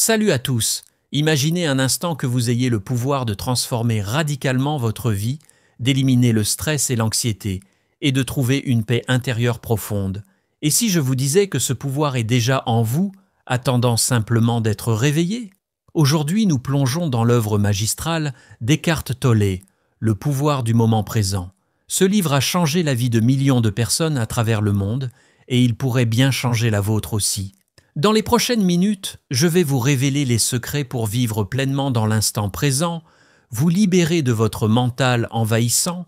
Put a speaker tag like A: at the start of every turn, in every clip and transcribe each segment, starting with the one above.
A: Salut à tous! Imaginez un instant que vous ayez le pouvoir de transformer radicalement votre vie, d'éliminer le stress et l'anxiété, et de trouver une paix intérieure profonde. Et si je vous disais que ce pouvoir est déjà en vous, attendant simplement d'être réveillé? Aujourd'hui, nous plongeons dans l'œuvre magistrale d'Eckhart Tolle, Le pouvoir du moment présent. Ce livre a changé la vie de millions de personnes à travers le monde, et il pourrait bien changer la vôtre aussi. Dans les prochaines minutes, je vais vous révéler les secrets pour vivre pleinement dans l'instant présent, vous libérer de votre mental envahissant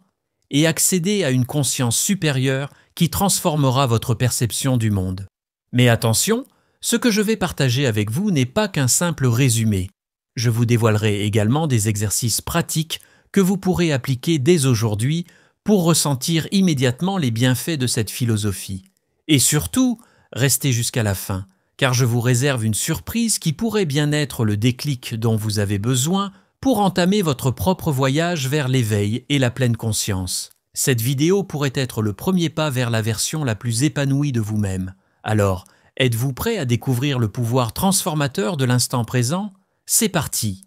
A: et accéder à une conscience supérieure qui transformera votre perception du monde. Mais attention, ce que je vais partager avec vous n'est pas qu'un simple résumé. Je vous dévoilerai également des exercices pratiques que vous pourrez appliquer dès aujourd'hui pour ressentir immédiatement les bienfaits de cette philosophie. Et surtout, restez jusqu'à la fin, car je vous réserve une surprise qui pourrait bien être le déclic dont vous avez besoin pour entamer votre propre voyage vers l'éveil et la pleine conscience. Cette vidéo pourrait être le premier pas vers la version la plus épanouie de vous-même. Alors, êtes-vous prêt à découvrir le pouvoir transformateur de l'instant présent? C'est parti!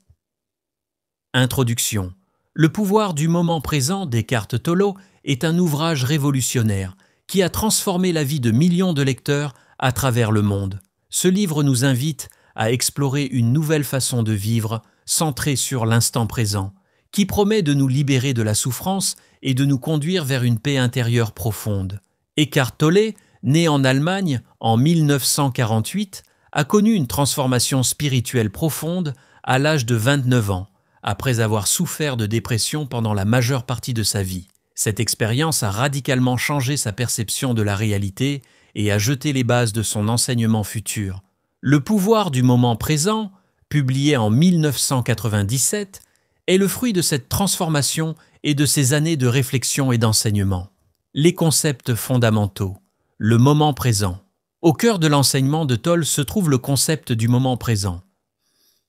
A: Introduction. Le pouvoir du moment présent d'Eckhart Tolle est un ouvrage révolutionnaire qui a transformé la vie de millions de lecteurs à travers le monde. Ce livre nous invite à explorer une nouvelle façon de vivre centrée sur l'instant présent, qui promet de nous libérer de la souffrance et de nous conduire vers une paix intérieure profonde. Eckhart Tolle, né en Allemagne en 1948, a connu une transformation spirituelle profonde à l'âge de 29 ans, après avoir souffert de dépression pendant la majeure partie de sa vie. Cette expérience a radicalement changé sa perception de la réalité et a jeté les bases de son enseignement futur. Le pouvoir du moment présent, publié en 1997, est le fruit de cette transformation et de ces années de réflexion et d'enseignement. Les concepts fondamentaux. Le moment présent. Au cœur de l'enseignement de Tolle se trouve le concept du moment présent.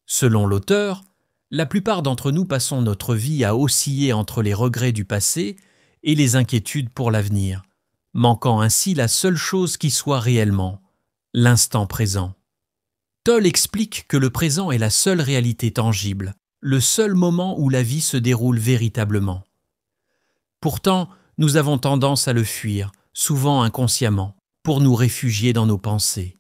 A: Selon l'auteur, la plupart d'entre nous passons notre vie à osciller entre les regrets du passé et les inquiétudes pour l'avenir, manquant ainsi la seule chose qui soit réellement, l'instant présent. Tolle explique que le présent est la seule réalité tangible, le seul moment où la vie se déroule véritablement. Pourtant, nous avons tendance à le fuir, souvent inconsciemment, pour nous réfugier dans nos pensées.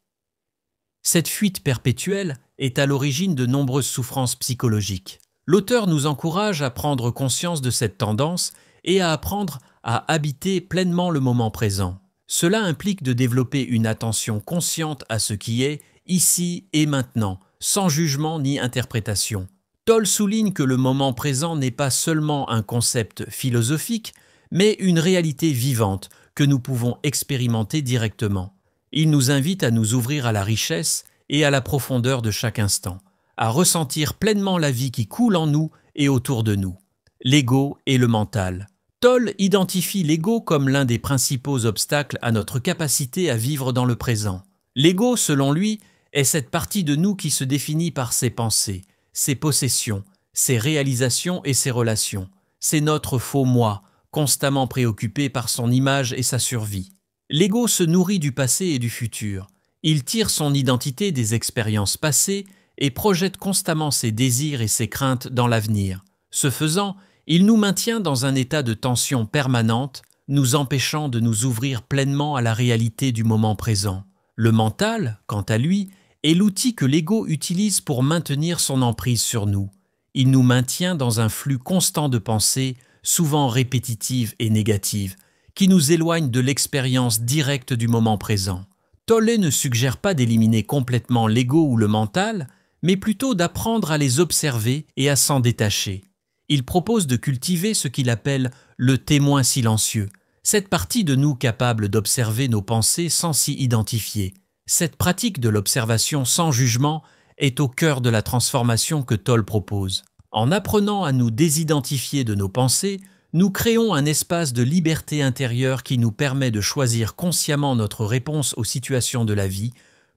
A: Cette fuite perpétuelle est à l'origine de nombreuses souffrances psychologiques. L'auteur nous encourage à prendre conscience de cette tendance et à apprendre à habiter pleinement le moment présent. Cela implique de développer une attention consciente à ce qui est ici et maintenant, sans jugement ni interprétation. Tolle souligne que le moment présent n'est pas seulement un concept philosophique, mais une réalité vivante que nous pouvons expérimenter directement. Il nous invite à nous ouvrir à la richesse et à la profondeur de chaque instant, à ressentir pleinement la vie qui coule en nous et autour de nous. L'ego et le mental. Tolle identifie l'ego comme l'un des principaux obstacles à notre capacité à vivre dans le présent. L'ego, selon lui, est cette partie de nous qui se définit par ses pensées, ses possessions, ses réalisations et ses relations. C'est notre faux moi, constamment préoccupé par son image et sa survie. L'ego se nourrit du passé et du futur. Il tire son identité des expériences passées et projette constamment ses désirs et ses craintes dans l'avenir. Ce faisant, il nous maintient dans un état de tension permanente, nous empêchant de nous ouvrir pleinement à la réalité du moment présent. Le mental, quant à lui, est l'outil que l'ego utilise pour maintenir son emprise sur nous. Il nous maintient dans un flux constant de pensées, souvent répétitives et négatives, qui nous éloignent de l'expérience directe du moment présent. Tolle ne suggère pas d'éliminer complètement l'ego ou le mental, mais plutôt d'apprendre à les observer et à s'en détacher. Il propose de cultiver ce qu'il appelle le témoin silencieux, cette partie de nous capable d'observer nos pensées sans s'y identifier. Cette pratique de l'observation sans jugement est au cœur de la transformation que Tolle propose. En apprenant à nous désidentifier de nos pensées, nous créons un espace de liberté intérieure qui nous permet de choisir consciemment notre réponse aux situations de la vie,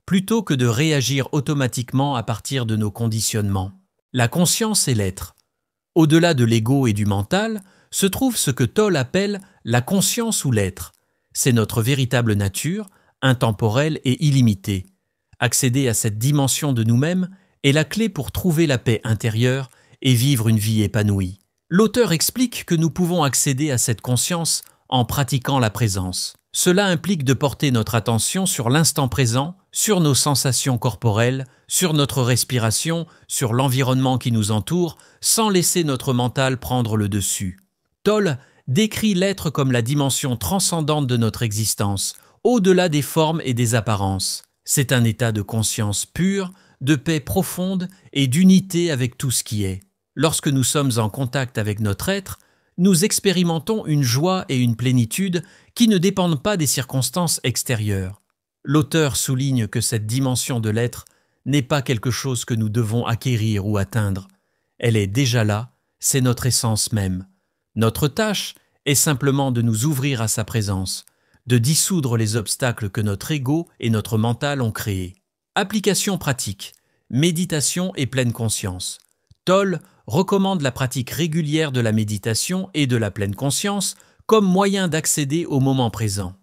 A: plutôt que de réagir automatiquement à partir de nos conditionnements. La conscience est l'être. Au-delà de l'ego et du mental, se trouve ce que Tolle appelle la conscience ou l'être. C'est notre véritable nature, intemporelle et illimitée. Accéder à cette dimension de nous-mêmes est la clé pour trouver la paix intérieure et vivre une vie épanouie. L'auteur explique que nous pouvons accéder à cette conscience en pratiquant la présence. Cela implique de porter notre attention sur l'instant présent, sur nos sensations corporelles, sur notre respiration, sur l'environnement qui nous entoure, sans laisser notre mental prendre le dessus. Tolle décrit l'être comme la dimension transcendante de notre existence, au-delà des formes et des apparences. C'est un état de conscience pure, de paix profonde et d'unité avec tout ce qui est. Lorsque nous sommes en contact avec notre être, nous expérimentons une joie et une plénitude qui ne dépendent pas des circonstances extérieures. L'auteur souligne que cette dimension de l'être n'est pas quelque chose que nous devons acquérir ou atteindre. Elle est déjà là, c'est notre essence même. Notre tâche est simplement de nous ouvrir à sa présence, de dissoudre les obstacles que notre ego et notre mental ont créés. Application pratique, méditation et pleine conscience. Tolle recommande la pratique régulière de la méditation et de la pleine conscience comme moyen d'accéder au moment présent.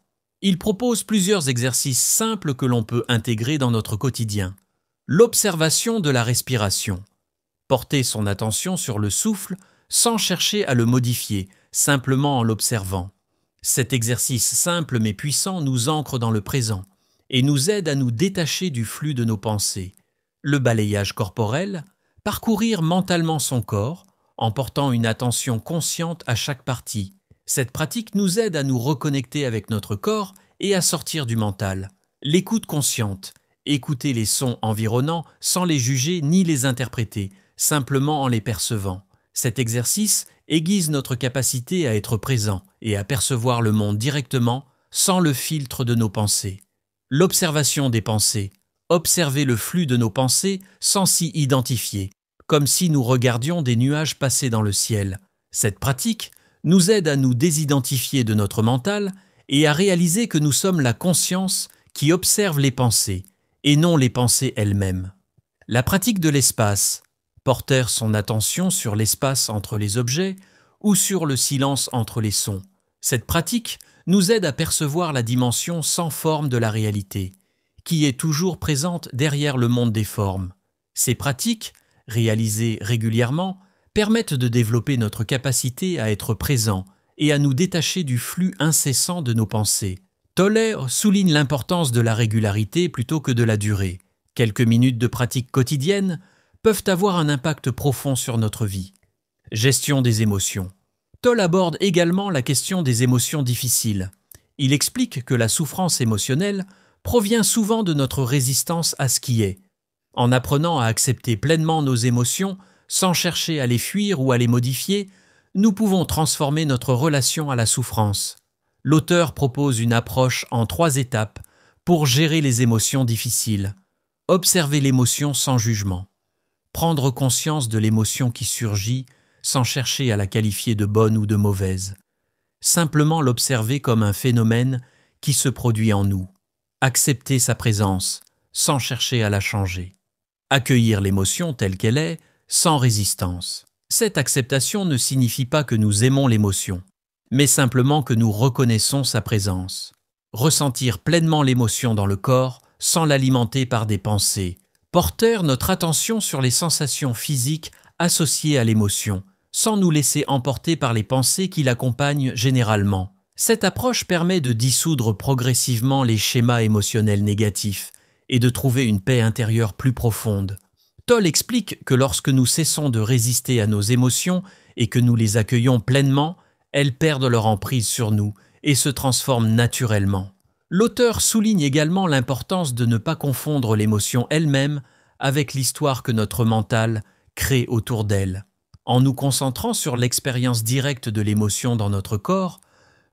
A: Il propose plusieurs exercices simples que l'on peut intégrer dans notre quotidien. L'observation de la respiration. Porter son attention sur le souffle sans chercher à le modifier, simplement en l'observant. Cet exercice simple mais puissant nous ancre dans le présent et nous aide à nous détacher du flux de nos pensées. Le balayage corporel, parcourir mentalement son corps en portant une attention consciente à chaque partie. Cette pratique nous aide à nous reconnecter avec notre corps et à sortir du mental. L'écoute consciente, écouter les sons environnants sans les juger ni les interpréter, simplement en les percevant. Cet exercice aiguise notre capacité à être présent et à percevoir le monde directement sans le filtre de nos pensées. L'observation des pensées. Observer le flux de nos pensées sans s'y identifier, comme si nous regardions des nuages passer dans le ciel. Cette pratique nous aide à nous désidentifier de notre mental et à réaliser que nous sommes la conscience qui observe les pensées, et non les pensées elles-mêmes. La pratique de l'espace. Porter son attention sur l'espace entre les objets ou sur le silence entre les sons. Cette pratique nous aide à percevoir la dimension sans forme de la réalité, qui est toujours présente derrière le monde des formes. Ces pratiques, réalisées régulièrement, permettent de développer notre capacité à être présent et à nous détacher du flux incessant de nos pensées. Tolle souligne l'importance de la régularité plutôt que de la durée. Quelques minutes de pratique quotidienne peuvent avoir un impact profond sur notre vie. Gestion des émotions. Tolle aborde également la question des émotions difficiles. Il explique que la souffrance émotionnelle provient souvent de notre résistance à ce qui est. En apprenant à accepter pleinement nos émotions, sans chercher à les fuir ou à les modifier, nous pouvons transformer notre relation à la souffrance. L'auteur propose une approche en 3 étapes pour gérer les émotions difficiles. Observer l'émotion sans jugement. Prendre conscience de l'émotion qui surgit sans chercher à la qualifier de bonne ou de mauvaise. Simplement l'observer comme un phénomène qui se produit en nous. Accepter sa présence sans chercher à la changer. Accueillir l'émotion telle qu'elle est, sans résistance. Cette acceptation ne signifie pas que nous aimons l'émotion, mais simplement que nous reconnaissons sa présence. Ressentir pleinement l'émotion dans le corps sans l'alimenter par des pensées. Porter notre attention sur les sensations physiques associées à l'émotion, sans nous laisser emporter par les pensées qui l'accompagnent généralement. Cette approche permet de dissoudre progressivement les schémas émotionnels négatifs et de trouver une paix intérieure plus profonde. Tolle explique que lorsque nous cessons de résister à nos émotions et que nous les accueillons pleinement, elles perdent leur emprise sur nous et se transforment naturellement. L'auteur souligne également l'importance de ne pas confondre l'émotion elle-même avec l'histoire que notre mental crée autour d'elle. En nous concentrant sur l'expérience directe de l'émotion dans notre corps,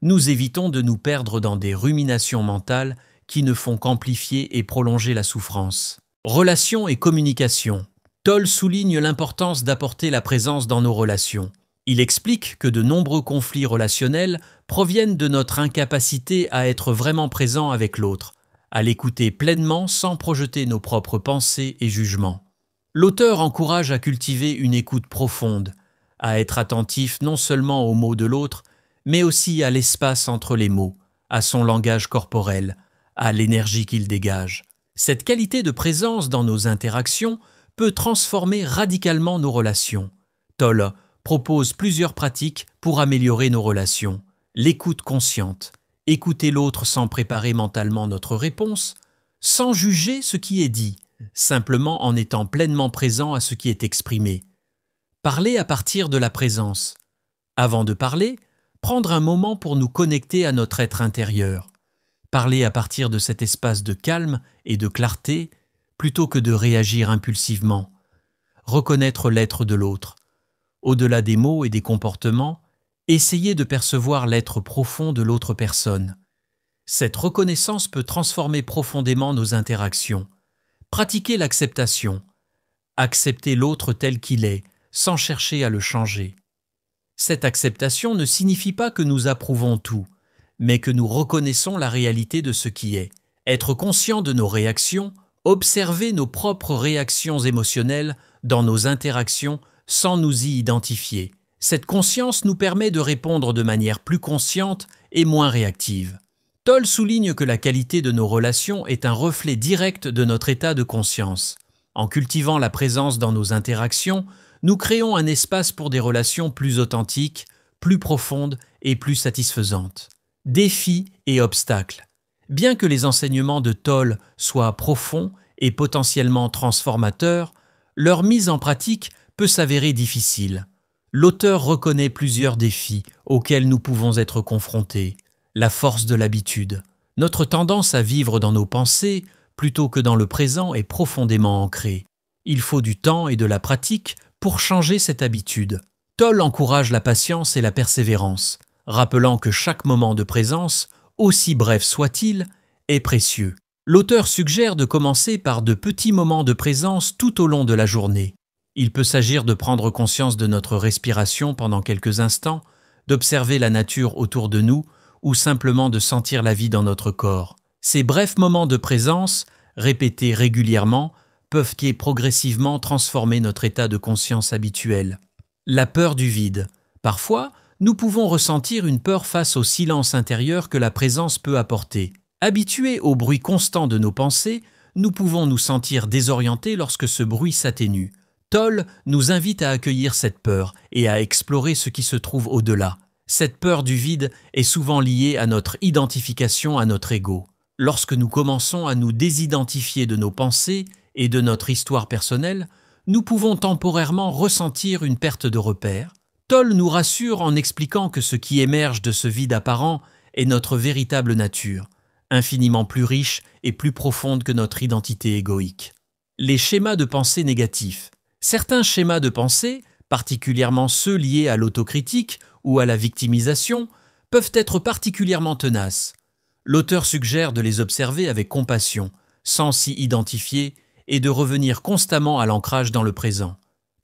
A: nous évitons de nous perdre dans des ruminations mentales qui ne font qu'amplifier et prolonger la souffrance. Relations et communication. Tolle souligne l'importance d'apporter la présence dans nos relations. Il explique que de nombreux conflits relationnels proviennent de notre incapacité à être vraiment présent avec l'autre, à l'écouter pleinement sans projeter nos propres pensées et jugements. L'auteur encourage à cultiver une écoute profonde, à être attentif non seulement aux mots de l'autre, mais aussi à l'espace entre les mots, à son langage corporel, à l'énergie qu'il dégage. Cette qualité de présence dans nos interactions peut transformer radicalement nos relations. Toll propose plusieurs pratiques pour améliorer nos relations. L'écoute consciente, écouter l'autre sans préparer mentalement notre réponse, sans juger ce qui est dit, simplement en étant pleinement présent à ce qui est exprimé. Parler à partir de la présence. Avant de parler, prendre un moment pour nous connecter à notre être intérieur. Parler à partir de cet espace de calme et de clarté, plutôt que de réagir impulsivement. Reconnaître l'être de l'autre. Au-delà des mots et des comportements, essayer de percevoir l'être profond de l'autre personne. Cette reconnaissance peut transformer profondément nos interactions. Pratiquer l'acceptation. Accepter l'autre tel qu'il est, sans chercher à le changer. Cette acceptation ne signifie pas que nous approuvons tout, mais que nous reconnaissons la réalité de ce qui est. Être conscient de nos réactions, observer nos propres réactions émotionnelles dans nos interactions sans nous y identifier. Cette conscience nous permet de répondre de manière plus consciente et moins réactive. Toll souligne que la qualité de nos relations est un reflet direct de notre état de conscience. En cultivant la présence dans nos interactions, nous créons un espace pour des relations plus authentiques, plus profondes et plus satisfaisantes. Défis et obstacles. Bien que les enseignements de Toll soient profonds et potentiellement transformateurs, leur mise en pratique peut s'avérer difficile. L'auteur reconnaît plusieurs défis auxquels nous pouvons être confrontés. La force de l'habitude. Notre tendance à vivre dans nos pensées plutôt que dans le présent est profondément ancrée. Il faut du temps et de la pratique pour changer cette habitude. Toll encourage la patience et la persévérance, rappelant que chaque moment de présence, aussi bref soit-il, est précieux. L'auteur suggère de commencer par de petits moments de présence tout au long de la journée. Il peut s'agir de prendre conscience de notre respiration pendant quelques instants, d'observer la nature autour de nous ou simplement de sentir la vie dans notre corps. Ces brefs moments de présence, répétés régulièrement, peuvent progressivement transformer notre état de conscience habituel. La peur du vide. Parfois, nous pouvons ressentir une peur face au silence intérieur que la présence peut apporter. Habitués au bruit constant de nos pensées, nous pouvons nous sentir désorientés lorsque ce bruit s'atténue. Toll nous invite à accueillir cette peur et à explorer ce qui se trouve au-delà. Cette peur du vide est souvent liée à notre identification à notre ego. Lorsque nous commençons à nous désidentifier de nos pensées et de notre histoire personnelle, nous pouvons temporairement ressentir une perte de repère. Toll nous rassure en expliquant que ce qui émerge de ce vide apparent est notre véritable nature, infiniment plus riche et plus profonde que notre identité égoïque. Les schémas de pensée négatifs. Certains schémas de pensée, particulièrement ceux liés à l'autocritique ou à la victimisation, peuvent être particulièrement tenaces. L'auteur suggère de les observer avec compassion, sans s'y identifier, et de revenir constamment à l'ancrage dans le présent.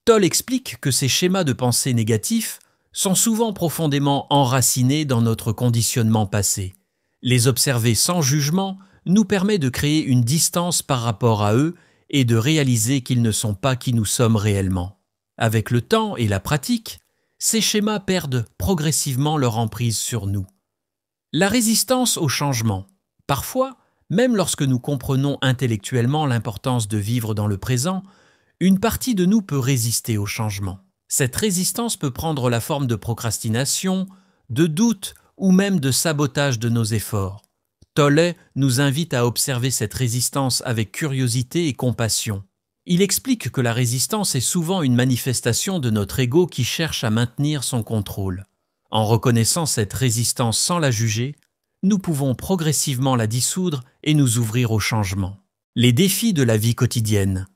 A: Toll explique que ces schémas de pensée négatifs sont souvent profondément enracinés dans notre conditionnement passé. Les observer sans jugement nous permet de créer une distance par rapport à eux et de réaliser qu'ils ne sont pas qui nous sommes réellement. Avec le temps et la pratique, ces schémas perdent progressivement leur emprise sur nous. La résistance au changement. Parfois, même lorsque nous comprenons intellectuellement l'importance de vivre dans le présent, une partie de nous peut résister au changement. Cette résistance peut prendre la forme de procrastination, de doute ou même de sabotage de nos efforts. Toll nous invite à observer cette résistance avec curiosité et compassion. Il explique que la résistance est souvent une manifestation de notre ego qui cherche à maintenir son contrôle. En reconnaissant cette résistance sans la juger, nous pouvons progressivement la dissoudre et nous ouvrir au changement. Les défis de la vie quotidienne.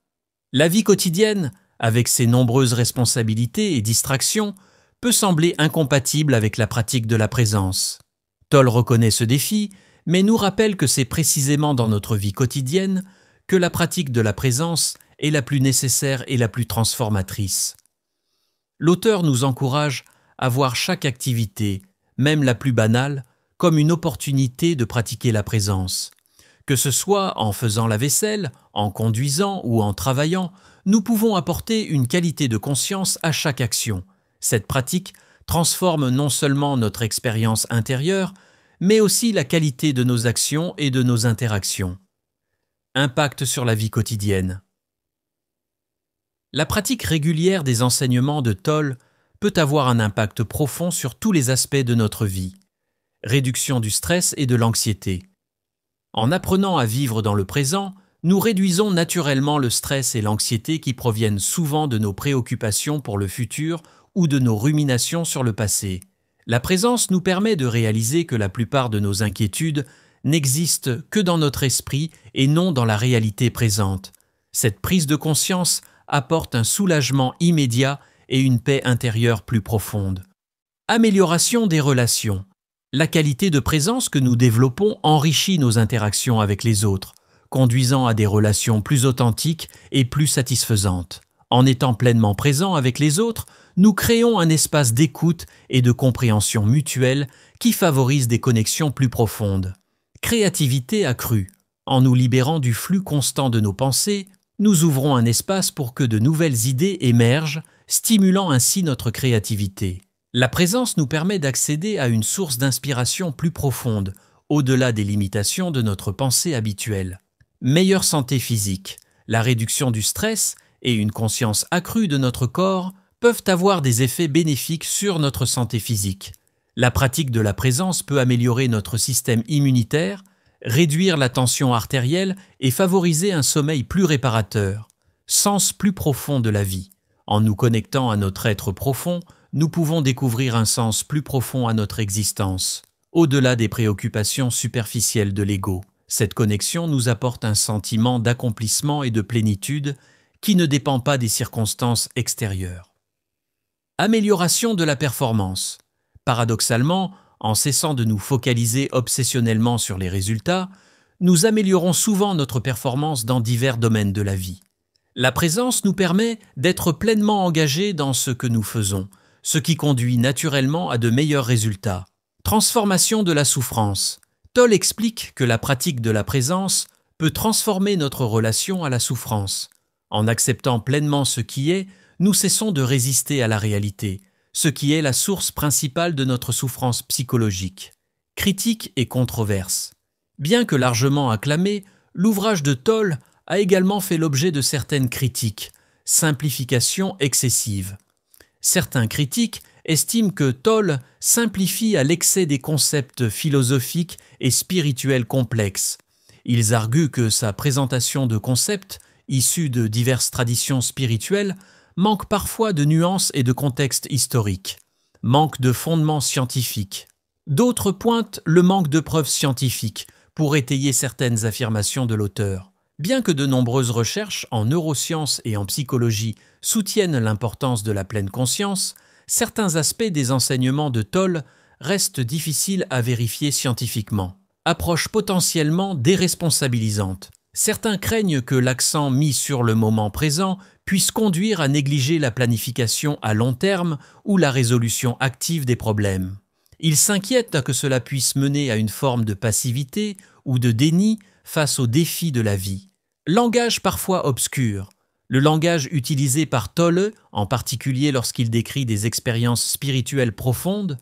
A: La vie quotidienne, avec ses nombreuses responsabilités et distractions, peut sembler incompatible avec la pratique de la présence. Toll reconnaît ce défi, mais nous rappelle que c'est précisément dans notre vie quotidienne que la pratique de la présence est la plus nécessaire et la plus transformatrice. L'auteur nous encourage à voir chaque activité, même la plus banale, comme une opportunité de pratiquer la présence. Que ce soit en faisant la vaisselle, en conduisant ou en travaillant, nous pouvons apporter une qualité de conscience à chaque action. Cette pratique transforme non seulement notre expérience intérieure, mais aussi la qualité de nos actions et de nos interactions. Impact sur la vie quotidienne. La pratique régulière des enseignements de Tolle peut avoir un impact profond sur tous les aspects de notre vie. Réduction du stress et de l'anxiété. En apprenant à vivre dans le présent, nous réduisons naturellement le stress et l'anxiété qui proviennent souvent de nos préoccupations pour le futur ou de nos ruminations sur le passé. La présence nous permet de réaliser que la plupart de nos inquiétudes n'existent que dans notre esprit et non dans la réalité présente. Cette prise de conscience apporte un soulagement immédiat et une paix intérieure plus profonde. Amélioration des relations. La qualité de présence que nous développons enrichit nos interactions avec les autres, conduisant à des relations plus authentiques et plus satisfaisantes. En étant pleinement présents avec les autres, nous créons un espace d'écoute et de compréhension mutuelle qui favorise des connexions plus profondes. Créativité accrue. En nous libérant du flux constant de nos pensées, nous ouvrons un espace pour que de nouvelles idées émergent, stimulant ainsi notre créativité. La présence nous permet d'accéder à une source d'inspiration plus profonde, au-delà des limitations de notre pensée habituelle. Meilleure santé physique. La réduction du stress et une conscience accrue de notre corps peuvent avoir des effets bénéfiques sur notre santé physique. La pratique de la présence peut améliorer notre système immunitaire, réduire la tension artérielle et favoriser un sommeil plus réparateur. Sens plus profond de la vie. En nous connectant à notre être profond, nous pouvons découvrir un sens plus profond à notre existence, au-delà des préoccupations superficielles de l'ego. Cette connexion nous apporte un sentiment d'accomplissement et de plénitude qui ne dépend pas des circonstances extérieures. Amélioration de la performance. Paradoxalement, en cessant de nous focaliser obsessionnellement sur les résultats, nous améliorons souvent notre performance dans divers domaines de la vie. La présence nous permet d'être pleinement engagés dans ce que nous faisons, ce qui conduit naturellement à de meilleurs résultats. Transformation de la souffrance. Tolle explique que la pratique de la présence peut transformer notre relation à la souffrance. En acceptant pleinement ce qui est, nous cessons de résister à la réalité, ce qui est la source principale de notre souffrance psychologique. Critique et controverse. Bien que largement acclamé, l'ouvrage de Tolle a également fait l'objet de certaines critiques, simplification excessive. Certains critiques estiment que Tolle simplifie à l'excès des concepts philosophiques et spirituels complexes. Ils arguent que sa présentation de concepts, issus de diverses traditions spirituelles, manque parfois de nuances et de contexte historique, manque de fondements scientifiques. D'autres pointent le manque de preuves scientifiques pour étayer certaines affirmations de l'auteur. Bien que de nombreuses recherches en neurosciences et en psychologie soutiennent l'importance de la pleine conscience, certains aspects des enseignements de Tolle restent difficiles à vérifier scientifiquement. Approche potentiellement déresponsabilisante. Certains craignent que l'accent mis sur le moment présent puisse conduire à négliger la planification à long terme ou la résolution active des problèmes. Ils s'inquiètent que cela puisse mener à une forme de passivité ou de déni face aux défis de la vie. Langage parfois obscur. Le langage utilisé par Tolle, en particulier lorsqu'il décrit des expériences spirituelles profondes,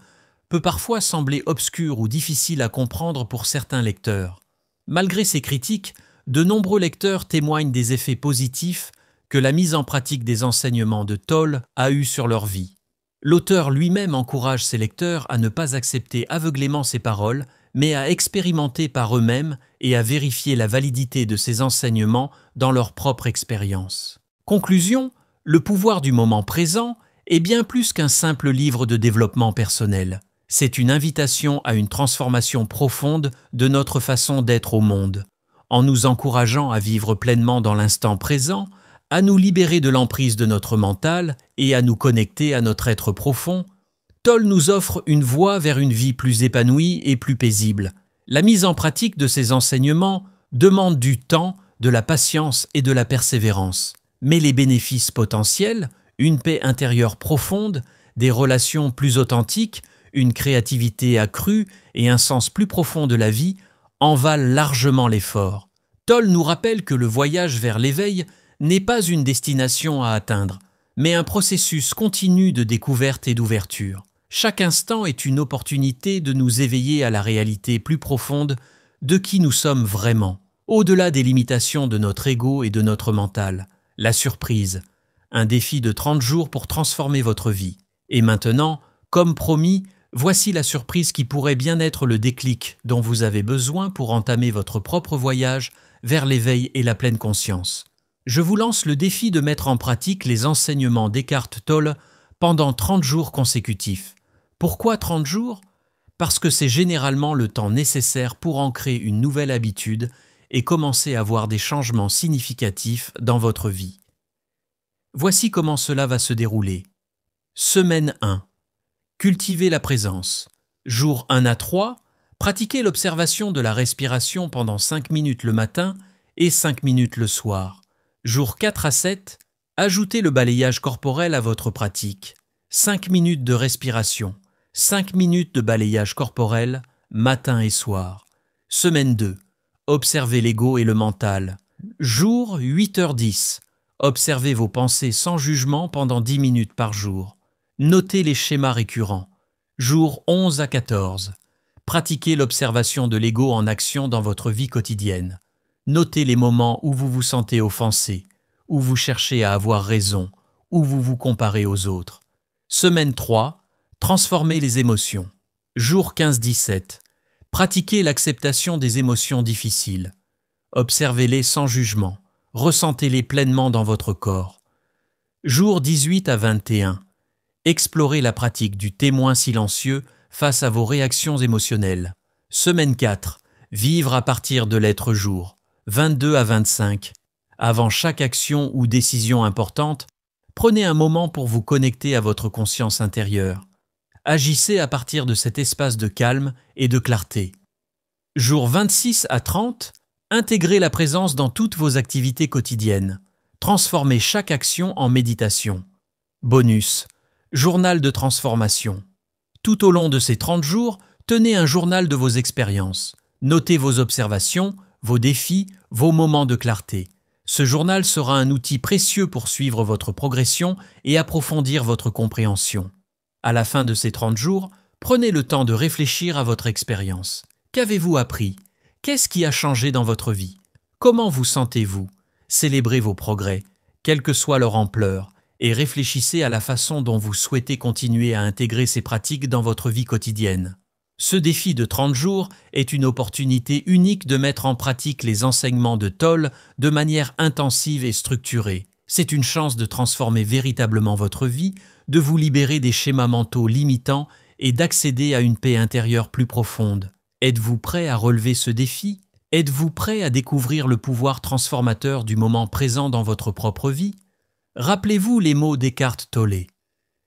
A: peut parfois sembler obscur ou difficile à comprendre pour certains lecteurs. Malgré ces critiques, de nombreux lecteurs témoignent des effets positifs que la mise en pratique des enseignements de Tolle a eus sur leur vie. L'auteur lui-même encourage ses lecteurs à ne pas accepter aveuglément ses paroles, mais à expérimenter par eux-mêmes et à vérifier la validité de ces enseignements dans leur propre expérience. Conclusion, le pouvoir du moment présent est bien plus qu'un simple livre de développement personnel. C'est une invitation à une transformation profonde de notre façon d'être au monde. En nous encourageant à vivre pleinement dans l'instant présent, à nous libérer de l'emprise de notre mental et à nous connecter à notre être profond, Tolle nous offre une voie vers une vie plus épanouie et plus paisible. La mise en pratique de ces enseignements demande du temps, de la patience et de la persévérance. Mais les bénéfices potentiels, une paix intérieure profonde, des relations plus authentiques, une créativité accrue et un sens plus profond de la vie en valent largement l'effort. Tolle nous rappelle que le voyage vers l'éveil n'est pas une destination à atteindre, mais un processus continu de découverte et d'ouverture. Chaque instant est une opportunité de nous éveiller à la réalité plus profonde de qui nous sommes vraiment, au-delà des limitations de notre ego et de notre mental. La surprise, un défi de 30 jours pour transformer votre vie. Et maintenant, comme promis, voici la surprise qui pourrait bien être le déclic dont vous avez besoin pour entamer votre propre voyage vers l'éveil et la pleine conscience. Je vous lance le défi de mettre en pratique les enseignements d'Eckhart Tolle pendant 30 jours consécutifs. Pourquoi 30 jours ? Parce que c'est généralement le temps nécessaire pour ancrer une nouvelle habitude et commencer à voir des changements significatifs dans votre vie. Voici comment cela va se dérouler. Semaine 1. Cultivez la présence. Jour 1 à 3, pratiquez l'observation de la respiration pendant 5 minutes le matin et 5 minutes le soir. Jour 4 à 7, ajoutez le balayage corporel à votre pratique. 5 minutes de respiration, 5 minutes de balayage corporel, matin et soir. Semaine 2. Observez l'ego et le mental. Jour 8h10. Observez vos pensées sans jugement pendant 10 minutes par jour. Notez les schémas récurrents. Jour 11 à 14. Pratiquez l'observation de l'ego en action dans votre vie quotidienne. Notez les moments où vous vous sentez offensé, où vous cherchez à avoir raison, où vous vous comparez aux autres. Semaine 3. Transformez les émotions. Jour 15-17. Pratiquez l'acceptation des émotions difficiles. Observez-les sans jugement. Ressentez-les pleinement dans votre corps. Jour 18 à 21. Explorez la pratique du témoin silencieux face à vos réactions émotionnelles. Semaine 4. Vivre à partir de l'être jour. 22 à 25. Avant chaque action ou décision importante, prenez un moment pour vous connecter à votre conscience intérieure. Agissez à partir de cet espace de calme et de clarté. Jour 26 à 30, intégrez la présence dans toutes vos activités quotidiennes. Transformez chaque action en méditation. Bonus. Journal de transformation. Tout au long de ces 30 jours, tenez un journal de vos expériences. Notez vos observations, vos défis, vos moments de clarté. Ce journal sera un outil précieux pour suivre votre progression et approfondir votre compréhension. À la fin de ces 30 jours, prenez le temps de réfléchir à votre expérience. Qu'avez-vous appris ? Qu'est-ce qui a changé dans votre vie ? Comment vous sentez-vous ? Célébrez vos progrès, quelle que soit leur ampleur, et réfléchissez à la façon dont vous souhaitez continuer à intégrer ces pratiques dans votre vie quotidienne. Ce défi de 30 jours est une opportunité unique de mettre en pratique les enseignements de Tolle de manière intensive et structurée. C'est une chance de transformer véritablement votre vie, de vous libérer des schémas mentaux limitants et d'accéder à une paix intérieure plus profonde. Êtes-vous prêt à relever ce défi ? Êtes-vous prêt à découvrir le pouvoir transformateur du moment présent dans votre propre vie ? Rappelez-vous les mots d'Eckhart Tolle.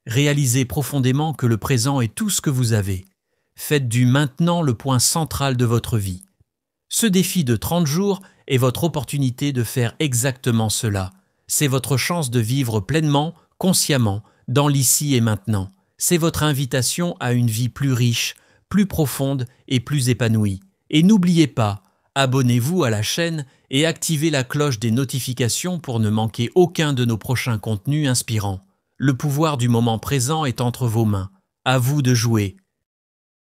A: Réalisez profondément que le présent est tout ce que vous avez. Faites du maintenant le point central de votre vie. Ce défi de 30 jours est votre opportunité de faire exactement cela. C'est votre chance de vivre pleinement, consciemment, dans l'ici et maintenant. C'est votre invitation à une vie plus riche, plus profonde et plus épanouie. Et n'oubliez pas, abonnez-vous à la chaîne et activez la cloche des notifications pour ne manquer aucun de nos prochains contenus inspirants. Le pouvoir du moment présent est entre vos mains. À vous de jouer.